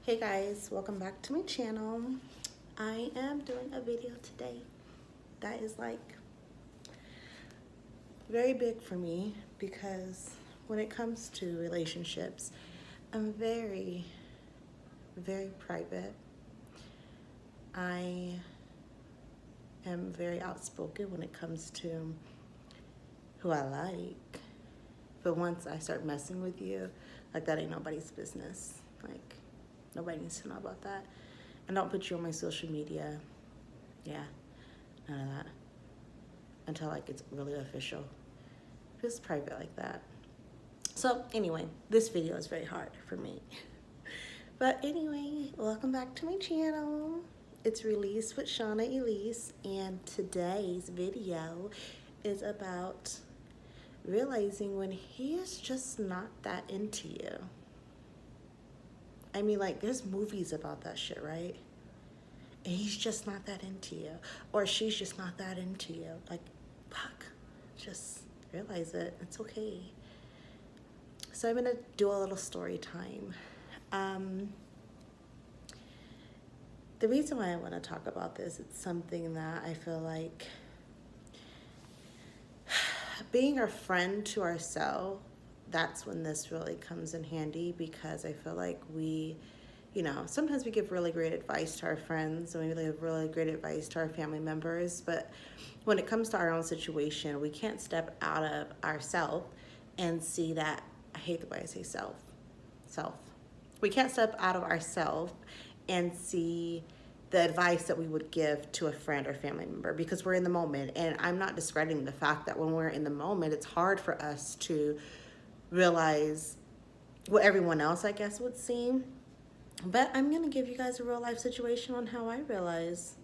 Hey guys, welcome back to my channel. I am doing a video today that is like very big for me because when it comes to relationships, I'm very private. I am very outspoken when it comes to who I like. But once I start messing with you, like that ain't nobody's business. Like nobody needs to know about that. And don't put you on my social media. Yeah, none of that. Until like it's really official. Just private like that. So anyway, this video is very hard for me. But anyway, welcome back to my channel. It's Release with Shauna Elise, and today's video is about realizing when he is just not that into you. I mean, like, there's movies about that shit, right? And he's just not that into you. Or she's just not that into you. Like, fuck. Just realize it. It's okay. So I'm going to do a little story time. The reason why I want to talk about this, it's something that I feel like being a friend to ourselves, that's when this really comes in handy, because I feel like we, sometimes we give really great advice to our friends and we give really great advice to our family members, but when it comes to our own situation, we can't step out of ourself and see that, I hate the way I say self. We can't step out of ourselves and see the advice that we would give to a friend or family member, because we're in the moment. And I'm not discrediting the fact that when we're in the moment, it's hard for us to realize what everyone else, I guess, would see. But I'm going to give you guys a real life situation on how I realize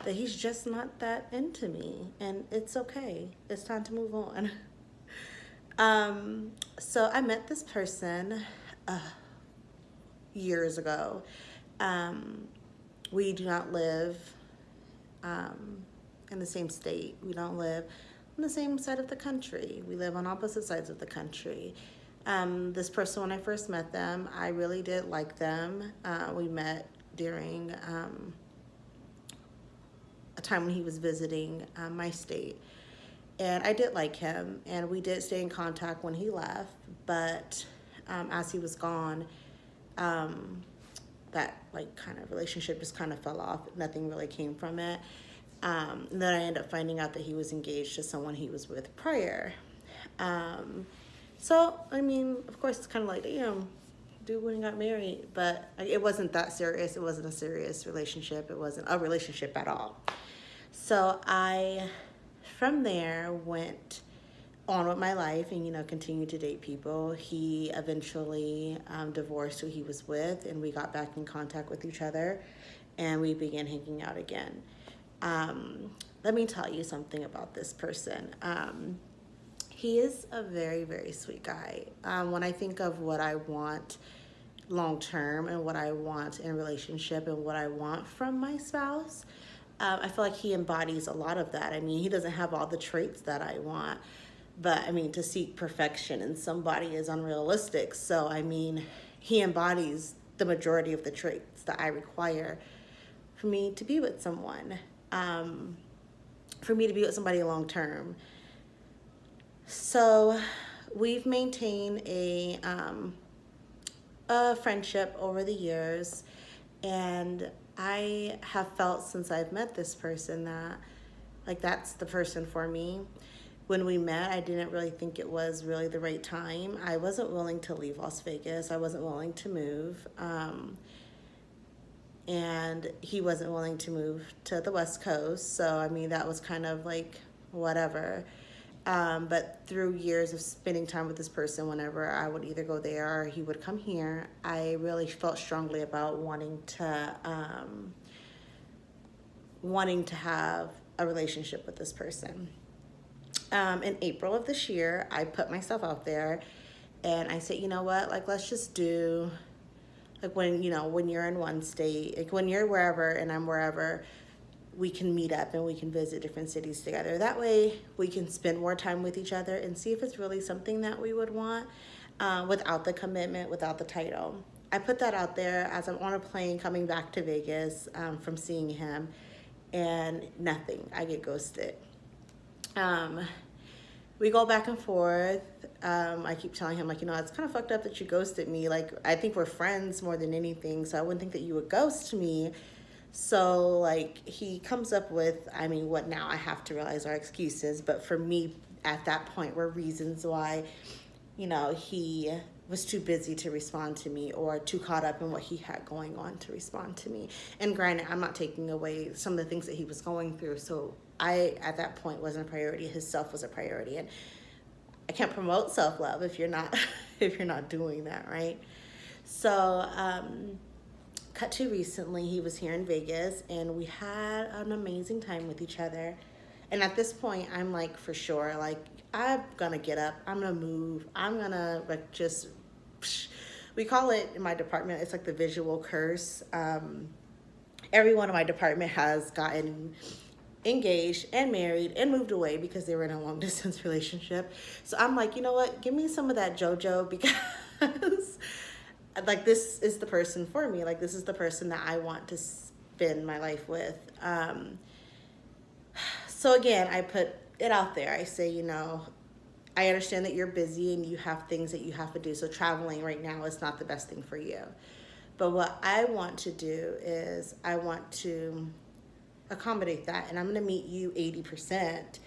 that he's just not that into me. And it's okay. It's time to move on. So I met this person years ago. We do not live in the same state. We don't live on the same side of the country. We live on opposite sides of the country. This person, when I first met them, I really did like them. We met during a time when he was visiting my state. And I did like him, and we did stay in contact when he left. But as he was gone, that like kind of relationship just kind of fell off. Nothing really came from it. And then I ended up finding out that he was engaged to someone he was with prior. So, I mean, of course, it's kind of like, damn, dude went and got married. But it wasn't that serious. It wasn't a serious relationship. It wasn't a relationship at all. So I, from there, went on with my life and, continued to date people. He eventually divorced who he was with, and we got back in contact with each other, and we began hanging out again. Let me tell you something about this person. He is a very sweet guy. When I think of what I want long term and what I want in a relationship and what I want from my spouse, I feel like he embodies a lot of that. I mean, he doesn't have all the traits that I want, but I mean, to seek perfection in somebody is unrealistic. So, I mean, he embodies the majority of the traits that I require for me to be with someone, for me to be with somebody long term. So we've maintained a friendship over the years, and I have felt since I've met this person that like that's the person for me. When we met, I didn't really think it was really the right time. I wasn't willing to leave Las Vegas. I wasn't willing to move. And he wasn't willing to move to the West Coast. So, I mean, that was kind of like whatever. But through years of spending time with this person, whenever I would either go there or he would come here, I really felt strongly about wanting to have a relationship with this person. In April of this year, I put myself out there and I said, you know what, like, let's just do, like, when you're in one state, like when you're wherever and I'm wherever, we can meet up and we can visit different cities together. That way we can spend more time with each other and see if it's really something that we would want. without the commitment, without the title. I put that out there as I'm on a plane coming back to Vegas from seeing him, and nothing. I get ghosted. We go back and forth. I keep telling him, like, it's kind of fucked up that you ghosted me. Like, I think we're friends more than anything, so I wouldn't think that you would ghost me. So, like, he comes up with, what now I have to realize are excuses, but for me at that point were reasons why, he was too busy to respond to me or too caught up in what he had going on to respond to me. And granted, I'm not taking away some of the things that he was going through. So I, at that point, wasn't a priority. His self was a priority. And I can't promote self-love if you're not, if you're not doing that, right? So, cut to recently, he was here in Vegas and we had an amazing time with each other. And at this point, I'm like, for sure, like, I'm gonna get up, I'm gonna move, I'm gonna like just, we call it in my department, it's like the visual curse. Everyone in my department has gotten engaged and married and moved away because they were in a long distance relationship. So I'm like, you know what, give me some of that JoJo, because like, this is the person for me. Like, this is the person that I want to spend my life with. So again, I put it out there. I say, I understand that you're busy and you have things that you have to do. So traveling right now is not the best thing for you. But what I want to do is I want to accommodate that. And I'm going to meet you 80%.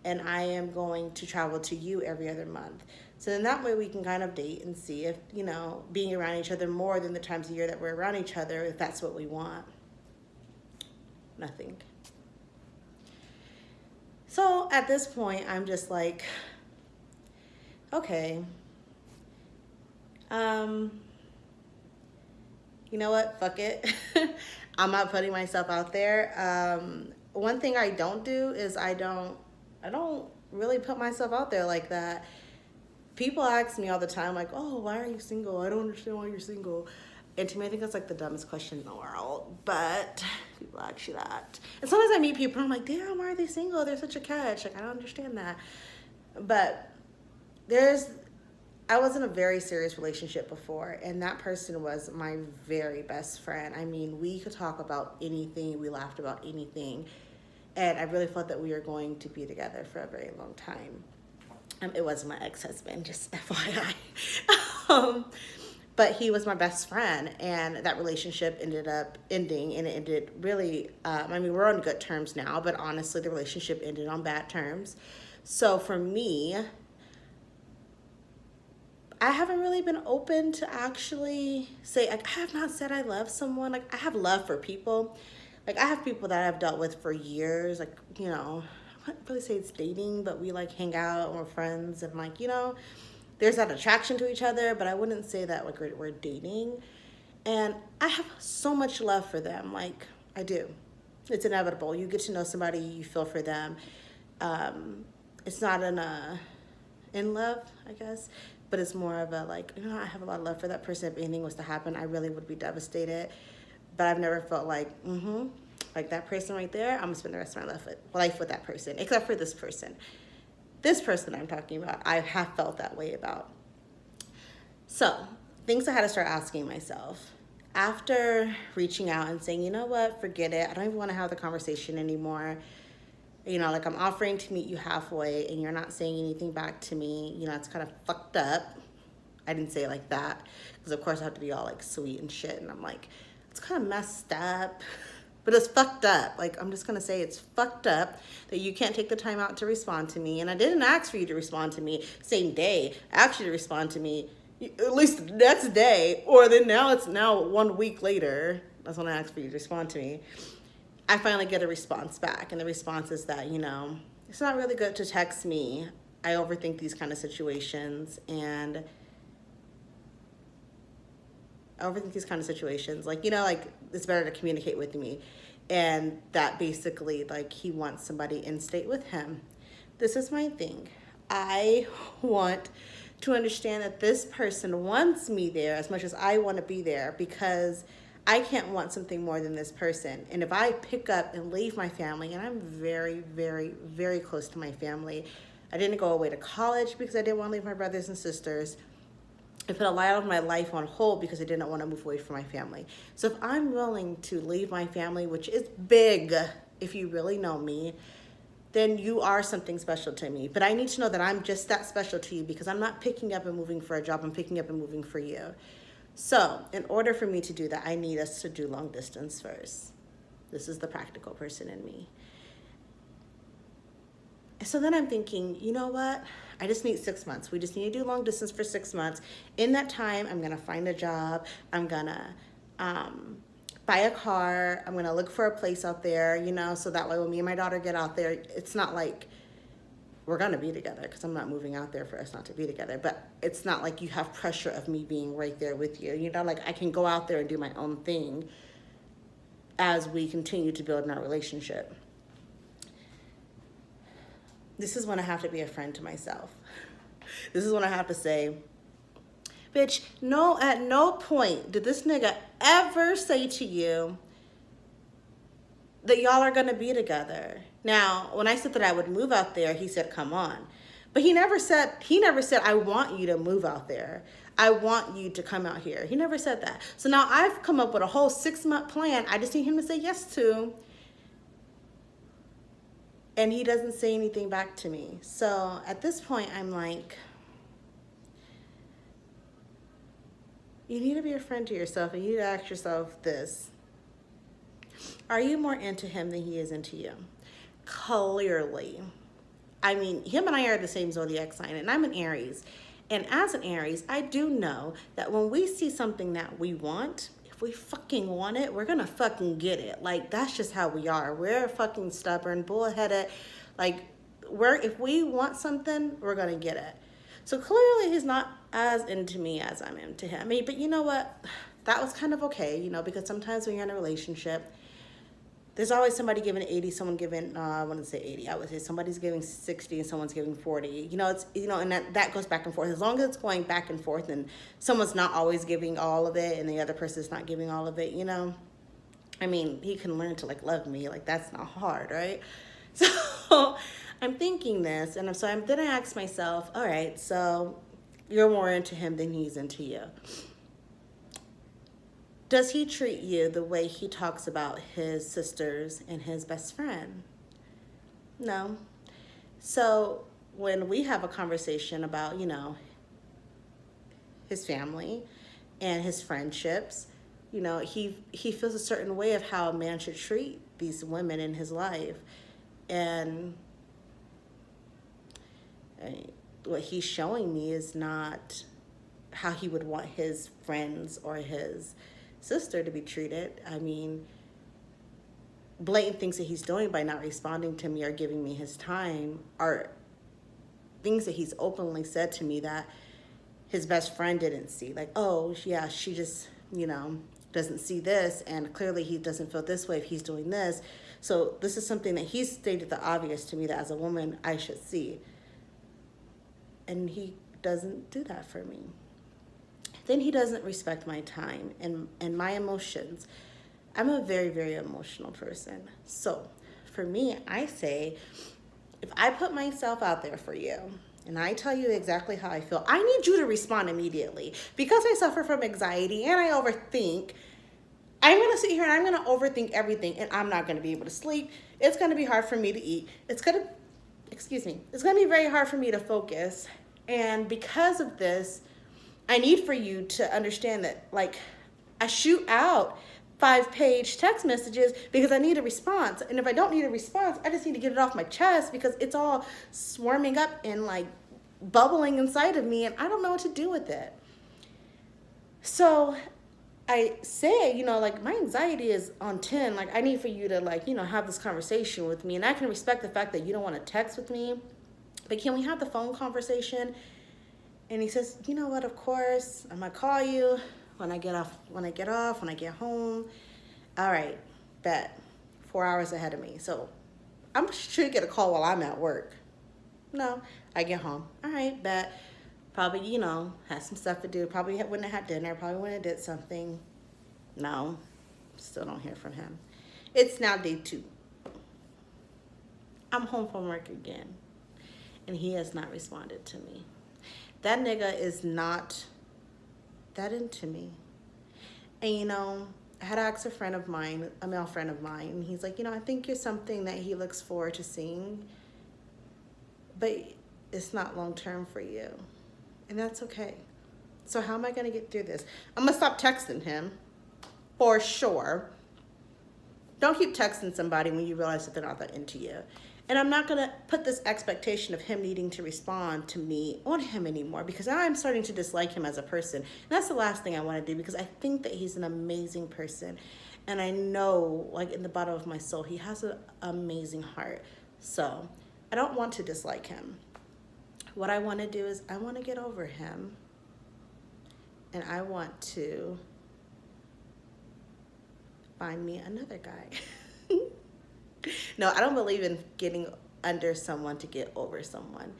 And I am going to travel to you every other month. So then that way we can kind of date and see if, being around each other more than the times a year that we're around each other, if that's what we want. Nothing. So at this point, I'm just like, okay, you know what, fuck it. I'm not putting myself out there. One thing I don't do is I don't really put myself out there like that. People ask me all the time, like, oh, why are you single? I don't understand why you're single. And to me, I think that's like the dumbest question in the world, but people ask you that. And sometimes I meet people and I'm like, damn, why are they single? They're such a catch. Like, I don't understand that. But I was in a very serious relationship before, and that person was my very best friend. We could talk about anything. We laughed about anything. And I really felt that we were going to be together for a very long time. It wasn't my ex-husband, just FYI. But he was my best friend, and that relationship ended up ending, and it ended really, we're on good terms now, but honestly, the relationship ended on bad terms. So for me, I haven't really been open to actually say, like, I have not said I love someone. Like, I have love for people. Like, I have people that I've dealt with for years, like, I wouldn't really say it's dating, but we like hang out and we're friends, and like, there's that attraction to each other, but I wouldn't say that like we're dating. And I have so much love for them. Like, I do. It's inevitable. You get to know somebody, you feel for them. It's not in love, I guess, but it's more of a like, I have a lot of love for that person. If anything was to happen, I really would be devastated. But I've never felt like, like that person right there, I'm gonna spend the rest of my life with that person, except for this person. This person I'm talking about, I have felt that way about. So, things I had to start asking myself. After reaching out and saying, you know what, forget it. I don't even want to have the conversation anymore. Like, I'm offering to meet you halfway and you're not saying anything back to me. It's kind of fucked up. I didn't say it like that, because of course I have to be all like sweet and shit. And I'm like, it's kind of messed up. But it's fucked up. Like, I'm just going to say it's fucked up that you can't take the time out to respond to me. And I didn't ask for you to respond to me same day. I asked you to respond to me at least the next day. Or then it's now 1 week later. That's when I asked for you to respond to me. I finally get a response back. And the response is that, it's not really good to text me. I overthink these kind of situations. And like, it's better to communicate with me. And that basically, like, he wants somebody in state with him. This is my thing. I want to understand that this person wants me there as much as I want to be there, because I can't want something more than this person. And if I pick up and leave my family, and I'm very, very, very close to my family. I didn't go away to college because I didn't want to leave my brothers and sisters. I put a lot of my life on hold because I didn't want to move away from my family. So if I'm willing to leave my family, which is big, if you really know me, then you are something special to me. But I need to know that I'm just that special to you, because I'm not picking up and moving for a job. I'm picking up and moving for you. So in order for me to do that, I need us to do long distance first. This is the practical person in me. So then I'm thinking, you know what? I just need 6 months. We just need to do long distance for 6 months. In that time, I'm going to find a job. I'm going to buy a car. I'm going to look for a place out there, you know, so that way when me and my daughter get out there, it's not like we're going to be together, because I'm not moving out there for us not to be together. But it's not like you have pressure of me being right there with you. You know, like I can go out there and do my own thing as we continue to build in our relationship. This is when I have to be a friend to myself. This is when I have to say, bitch, no, at no point did this nigga ever say to you that y'all are gonna be together. Now, when I said that I would move out there, he said, come on. But he never said, I want you to move out there. I want you to come out here. He never said that. So now I've come up with a whole 6-month plan. I just need him to say yes to. And he doesn't say anything back to me. So at this point, I'm like, you need to be a friend to yourself, and you need to ask yourself this. Are you more into him than he is into you? Clearly. I mean, him and I are the same zodiac sign, and I'm an Aries. And as an Aries, I do know that when we see something that we want, if we fucking want it, we're gonna fucking get it. Like, that's just how we are. We're fucking stubborn, bullheaded. Like, if we want something, we're gonna get it. So clearly he's not as into me as I'm into him. But you know what? That was kind of okay, you know, because sometimes when you're in a relationship, there's always somebody giving 80, someone giving, I wouldn't say 80, I would say somebody's giving 60 and someone's giving 40. You know, it's, you know, and that goes back and forth. As long as it's going back and forth and someone's not always giving all of it and the other person's not giving all of it, you know, I mean, he can learn to like love me. Like, that's not hard, right? So I'm thinking this, and then I asked myself, all right, so you're more into him than he's into you. Does he treat you the way he talks about his sisters and his best friend? No. So when we have a conversation about, you know, his family and his friendships, you know, he feels a certain way of how a man should treat these women in his life. And what he's showing me is not how he would want his friends or his sister to be treated. I mean, blatant things that he's doing by not responding to me or giving me his time are things that he's openly said to me that his best friend didn't see. Like, oh, yeah, she just, you know, doesn't see this, and clearly he doesn't feel this way if he's doing this. So this is something that he's stated the obvious to me that as a woman I should see. And he doesn't do that for me. Then he doesn't respect my time and my emotions. I'm a very, very emotional person. So for me, I say, if I put myself out there for you and I tell you exactly how I feel, I need you to respond immediately. Because I suffer from anxiety and I overthink, I'm going to sit here and I'm going to overthink everything, and I'm not going to be able to sleep. It's going to be hard for me to eat. It's going to be very hard for me to focus. And because of this, I need for you to understand that, like, I shoot out 5-page text messages because I need a response. And if I don't need a response, I just need to get it off my chest because it's all swarming up and like bubbling inside of me, and I don't know what to do with it. So I say, you know, like, my anxiety is on 10. Like, I need for you to, like, you know, have this conversation with me. And I can respect the fact that you don't want to text with me, but can we have the phone conversation? And he says, you know what, of course, I'm going to call you when I get home. All right, bet. 4 hours ahead of me. So I'm sure you get a call while I'm at work. No, I get home. All right, bet. Probably, you know, had some stuff to do. Probably wouldn't have had dinner. Probably wouldn't have did something. No, still don't hear from him. It's now day 2. I'm home from work again, and he has not responded to me. That nigga is not that into me. And you know, I had asked a friend of mine, a male friend of mine, and he's like, you know, I think you're something that he looks forward to seeing, but it's not long term for you. And that's okay. So how am I going to get through this? I'm going to stop texting him for sure. Don't keep texting somebody when you realize that they're not that into you. And I'm not going to put this expectation of him needing to respond to me on him anymore, because I'm starting to dislike him as a person. And that's the last thing I want to do, because I think that he's an amazing person. And I know, like in the bottom of my soul, he has an amazing heart. So I don't want to dislike him. What I want to do is I want to get over him. And I want to find me another guy. No, I don't believe in getting under someone to get over someone.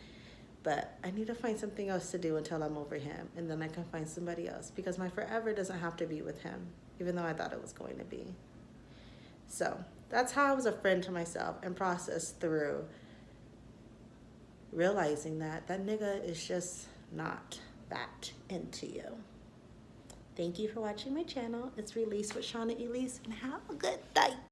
But I need to find something else to do until I'm over him. And then I can find somebody else. Because my forever doesn't have to be with him. Even though I thought it was going to be. So that's how I was a friend to myself. And processed through realizing that that nigga is just not that into you. Thank you for watching my channel. It's Release with Shauna Elise. And have a good night.